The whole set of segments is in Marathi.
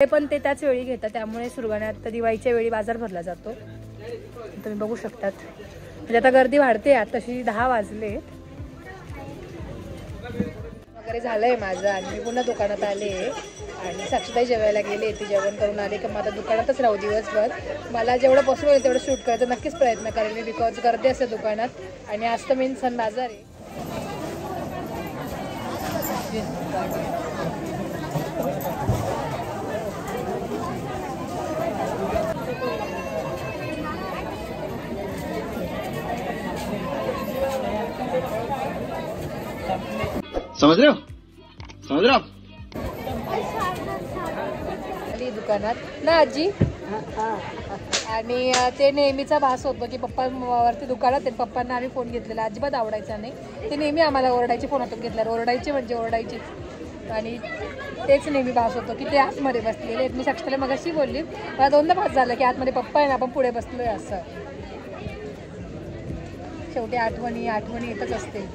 पण ते त्याच वेळी घेतात, त्यामुळे सुरगाण्यात दिवाळीच्या वेळी बाजार भरला जातो. तुम्ही बघू शकतात. म्हणजे आता गर्दी वाढते. तशी 10 वाजले वगैरे झालंय माझं आणि मी पुन्हा दुकानात आले आणि साक्षीताई जेवायला गेले. ती जेवण करून आले की मग आता दुकानातच राहू दिवसभर. मला जेवढं पॉसिबल आहे तेवढं शूट करायचा नक्कीच प्रयत्न करेन मी, बिकॉज गर्दी असते दुकानात आणि आज तर मेन सण बाजार आहे. समझ रहे हो दुकानात ना आजी. आणि ते नेहमीचा भास होतो की पप्पांवरती दुकानात आहे. पप्पांना आम्ही फोन घेतलेला, अजिबात आवडायचा नाही. ते नेहमी आम्हाला ओरडायचे, फोन हातात घेतल्यावर ओरडायचे म्हणजे ओरडायचेच. आणि तेच नेहमी भास होतो की ते आतमध्ये बसलेले आहेत. मी साक्षीला मगाशी बोलली, मला दोनदा भास झालं की आतमध्ये पप्पा आहे ना, आपण पुढे बसलोय असं. शेवटी आठवणी येतच असते.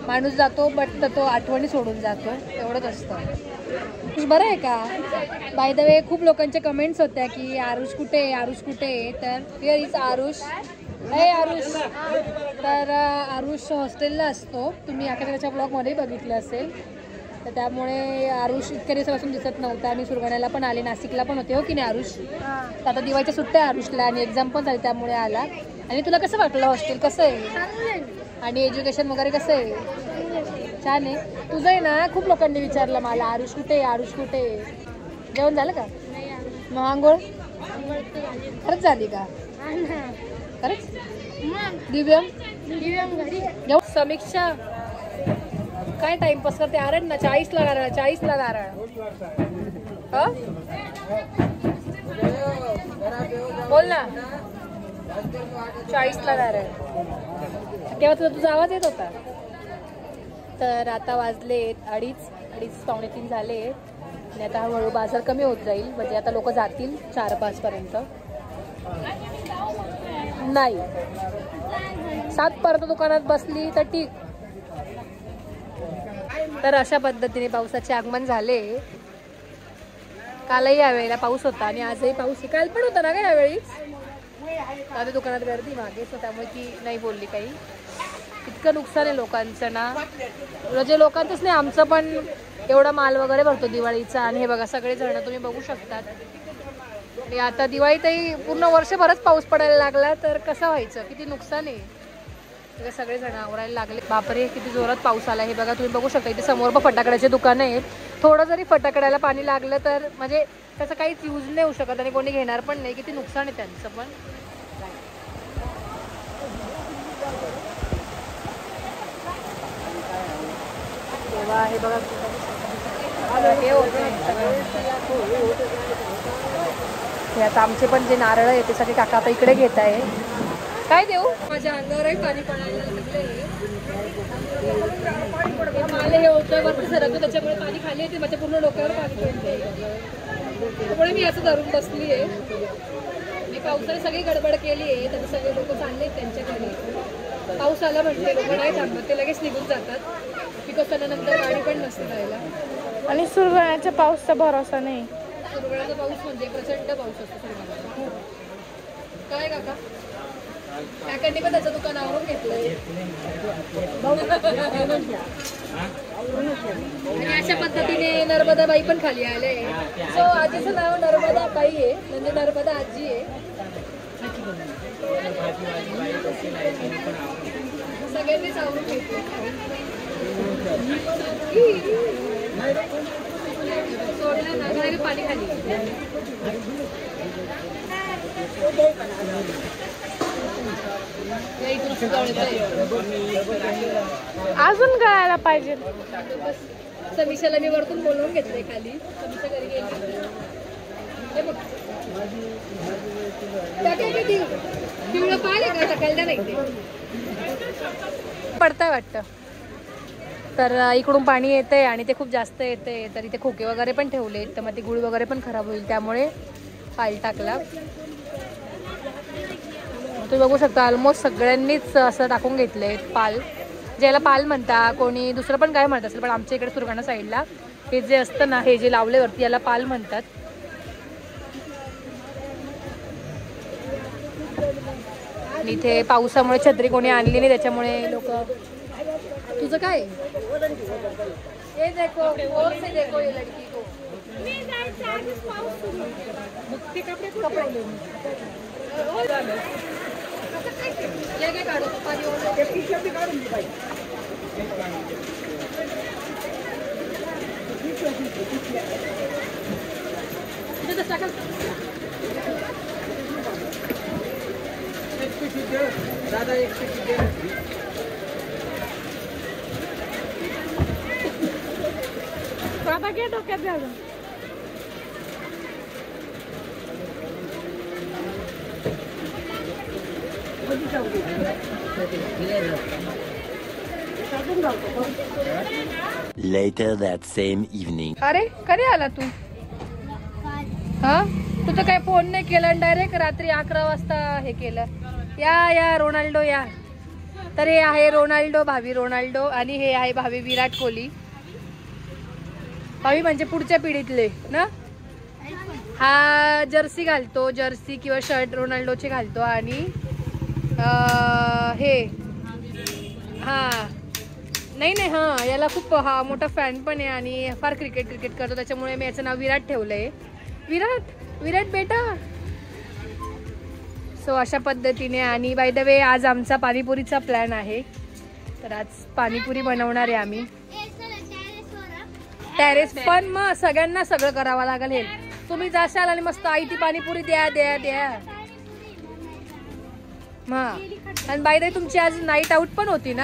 माणूस जातो बट तो आठवणी सोडून जातो, एवढंच असतं. बरं आहे का? बाय द वे खूप लोकांच्या कमेंट्स होत्या की आरुष कुठे आहे, आरुष कुठे आहे. तर हिअर इज आरुष. आरुष. तर आरुष हॉस्टेलला असतो. तुम्ही आकाशाच्या ब्लॉगमध्ये बघितलं असेल. तर त्यामुळे आरुष इतक्या दिवसापासून दिसत नव्हता. आणि सुरगाण्याला पण आले, नाशिकला पण होते, हो की नाही आरुष? तर आता दिवाळीच्या सुट्ट्या आरुषला आणि एक्झाम पण झाली त्यामुळे आला. आणि तुला कसं वाटलं हॉस्टेल, कसं आहे आणि एज्युकेशन वगैरे कसं आहे? छान आहे. तुझं आहे ना, खूप लोकांनी विचारलं मला आरुष कुठे, आरुष कुठे. जेवण झालं का? मग आंघोळ खरंच झाली का? खरंच? दिव्यम समीक्षा काय टाइमपास करते? आरण ना 40ला नारळ, 40ला नारळ. बोल ना. 40ला नारळ. तेव्हा तुझा आवाज येत होता. तर आता वाजलेत 2:30 पावणे 3 झाले. आणि आता हळूहळू बाजार कमी होत जाईल. म्हणजे आता लोक जातील 4-5 पर्यंत. नाही 7 पर्यंत दुकानात बसली तर ठीक. तर अशा पद्धतीने पावसाचे आगमन झाले. कालही यावेळेला पाऊस होता आणि आजही पाऊस. काल पण होता ना का यावेळीच? आता दुकानात गर्दी मागे, सो त्यामुळे ती नाही बोलली काही. इतकं नुकसान आहे लोकांचं ना, म्हणजे लोकांचंच नाही, आमचं पण एवढा माल वगैरे भरतो दिवाळीचा. आणि हे बघा सगळे जण तुम्ही बघू शकतात. आणि आता दिवाळीतही पूर्ण वर्षभरच पाऊस पडायला लागला तर कसं व्हायचं? किती नुकसान आहे. सगळे जण आवरायला लागले. बापरे किती जोरात पाऊस आला. हे बघा तुम्ही बघू शकता. इथे समोर पण फटाकड्याचे दुकानं आहेत. थोडं जरी फटाकड्याला पाणी लागलं तर म्हणजे त्याचं काहीच यूज नाही होऊ शकत आणि कोणी घेणार पण नाही. किती नुकसान आहे त्यांचं पण. तेव्हा हे बघा हे आता आमचे पण जे नारळ आहे ते सगळे काका आता इकडे घेत आहे. काय देऊ? माझ्या अंगावरही पाणी पडायला लागले. मला हे होतं वरती सरकतो त्याच्यामुळे पाणी खाली येते, माझ्या पूर्ण डोक्यावर पाणी पडते. त्यामुळे मी असं धरून बसली आहे. मी पावसाने सगळी गडबड केली आहे. तर सगळे लोक चालले त्यांच्याकडे. पाऊस आला म्हणजे लोक नाही थांबत, ते लगेच निघून जातात. बिकॉज त्यानंतर गाडी पण नसते जायला. आणि सुरगाण्याचा पाऊसचा भरोसा नाही. सुरगाण्याचा पाऊस म्हणजे प्रचंड पाऊस असतो सुरगाण्याचा. काय काका? काकांनी पण त्याचं दुकान आवरून घेतलंय. आणि अशा पद्धतीने नर्मदाबाई पण खाली आले. सो आजीचं नाव नर्मदाबाई आहे, म्हणजे नर्मदा आजी आहे. सगळ्यांनीच आवरून घेतलं. सोडलं ना पाणी खाली. अजून कळायला पाहिजे. समीक्षाला मी वरतून बोलवून घेतलंय खाली. समीक्षा घरी गेली. पिवळं पाहिलं का? सकाळला नाही ते पडतंय वाटतं. तर इकडून पाणी येतंय आणि ते खूप जास्त येतंय. तर इथे खोके वगैरे पण ठेवले, तर मग ते गुळ वगैरे पण खराब होईल, त्यामुळे पाईल टाकला. तुम्ही बघू शकता ऑलमोस्ट सगळ्यांनीच असं टाकून घेतलंय पाल. ज्याला पाल म्हणता, कोणी दुसरं पण काय म्हणत असेल, पण आमच्या इकडे सुरगाणा साईडला हे जे असतं ना, हे जे लावले वरती याला पाल म्हणतात. आणि इथे पावसामुळे छत्री कोणी आणली नाही त्याच्यामुळे लोक. तुझं काय? ये देखो और से देखो ये लड़की को. कपडे ये काय काढू पाणी दादा एक आता घे डोक्यात झालं. Later that same evening. अरे कधी आला तू? हा तू तर काय फोन नाही केला, डायरेक्ट रात्री 11 वाजता हे केलं. या रोनाल्डो या. तर हे आहे रोनाल्डो, भावी रोनाल्डो, आणि हे आहे भावी विराट कोहली. भावी म्हणजे पुढच्या पिढीतले ना. हा जर्सी घालतो, जर्सी किंवा शर्ट रोनाल्डोचे घालतो. आणि हे हा नाही हा याला खूप मोठा फॅन पण आहे आणि फार क्रिकेट करतो, त्याच्यामुळे मी याचं नाव विराट ठेवलंय. विराट बेटा. सो अशा पद्धतीने. आणि बाय द वे आज आमचा पाणीपुरीचा प्लॅन आहे, तर आज पाणीपुरी बनवणार आहे आम्ही टेरेस. पण मग सगळ्यांना सगळं करावं लागेल. हे तुम्ही जाशाल आणि मस्त आई ती पाणीपुरी द्या मग. आणि बाय द वे तुमची आज नाईट आउट पण होती ना,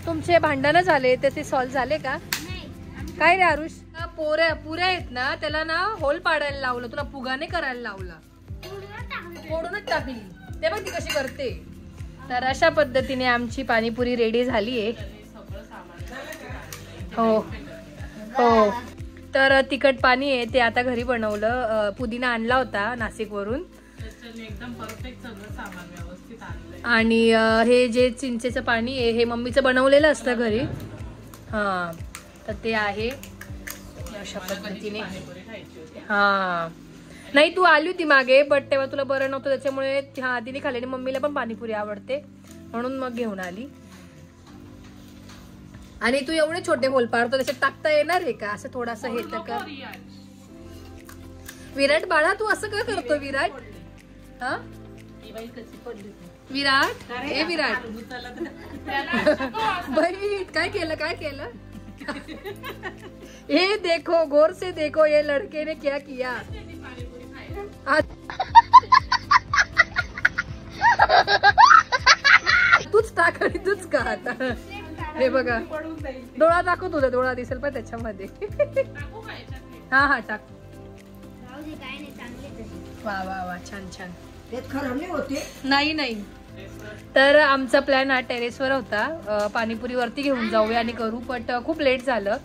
तुमचे भांडणं झाले ते सॉल्व्ह झाले का? काय रे आरुष? पुऱ्या आहेत ना, त्याला ना होल पाडायला लावलं, तुला फुगाने करायला लावला, फोडूनच टाकली. ते बघ ती कशी करते. तर अशा पद्धतीने आमची पाणीपुरी रेडी झालीये. हो. तर तिखट पाणी आहे ते आता घरी बनवलं. पुदिना आणला होता नाशिक वरून, एकदम परफेक्ट सगळं सामान व्यवस्थित आणलंय. आणि हे जे चिंचेचं पाणी आहे हे मम्मीचं बनवलेलं असतं घरी. हा तर ते आहे अशा पद्धतीने. हा नाही तू आली होती मागे, बट तेव्हा तुला बरं नव्हतं त्याच्यामुळे तिने खाल्ली. मम्मीला पण पाणीपुरी आवडते म्हणून मग घेऊन आली. आणि तू एवढे छोटे होल पाडतो, त्याच्यात टाकता येणार आहे का? असं थोडस हे तर कर. विराट बाळा तू असं का करतो विराट? हा विराट ए विराट बाई काय केलं? ये देखो गौर से देखो ये लड़के ने क्या किया. तूच टाक आणि तूच का आता. हे बघा डोळा दाखव, तुझा डोळा दिसेल पण त्याच्यामध्ये. हा टाक. वा छान. नाही. तर आमचा प्लॅन हा टेरेसवर होता, पाणीपुरी वरती घेऊन जाऊया आणि करू, बट खूप लेट झालं.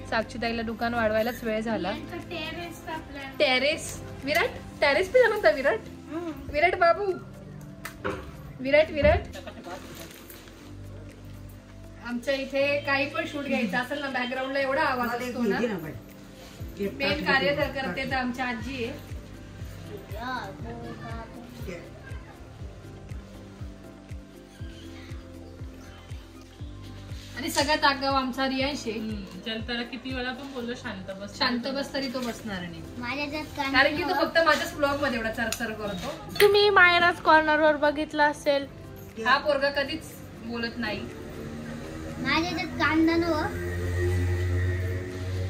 साक्षीताईला दुकान वाढवायलाच वेळ झाला. टेरेस विराट टेरेस पे जाणार होता. विराट बाबू विराट आमच्या इथे काही पण शूट घ्यायचं असेल ना, बॅकग्राऊंडला एवढा आवाज असतो ना. मेन कार्यकर्ते तर आमच्या आजी आहे. आणि सगळ्यात आगाव आमचा रियांश आहे. त्याला किती वेळा पण बोललो शांत बस तरी तो बसणार नाही, कारण की तो फक्त माझ्याच ब्लॉग मध्ये एवढा चरचर करतो. तुम्ही मायनाच कॉर्नर वर बघितलं असेल, हा पोरगा कधीच बोलत नाही.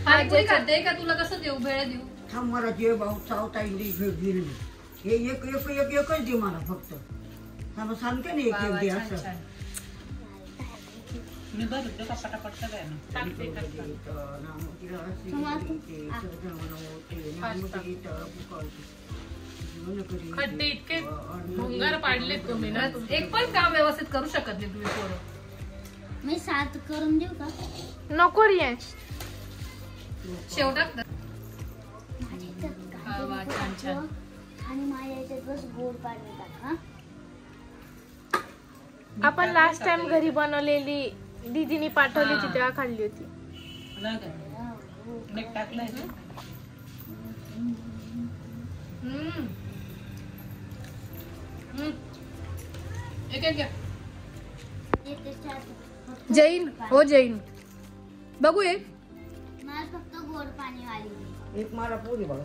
पाणीपुरी खाते का? तुला कसं देऊ? भेळ देऊ? मला जे भाऊ चावता येईल हे एकच दे मला फक्त. सांगते ना एक दे असं. खड्डे इतके भोंगार पाडले तुम्ही ना. एक पण काम व्यवस्थित करू शकत नाही तुम्ही पोरं. मी 7 करून देऊ का? नको रियांश. शेवटात छान. आणि माझ्या याच्यात बस गोड पाणी टाक. हा आपण लास्ट टाइम घरी बनवलेली दीदीने पाठवली होती तेव्हा खाल्ली होती. टाकलंय एक एक घ्या. एक त्याच्यात जैन हो जैन बघू एक मला फक्त गोड पाणी वाली एक मला पोरी बघा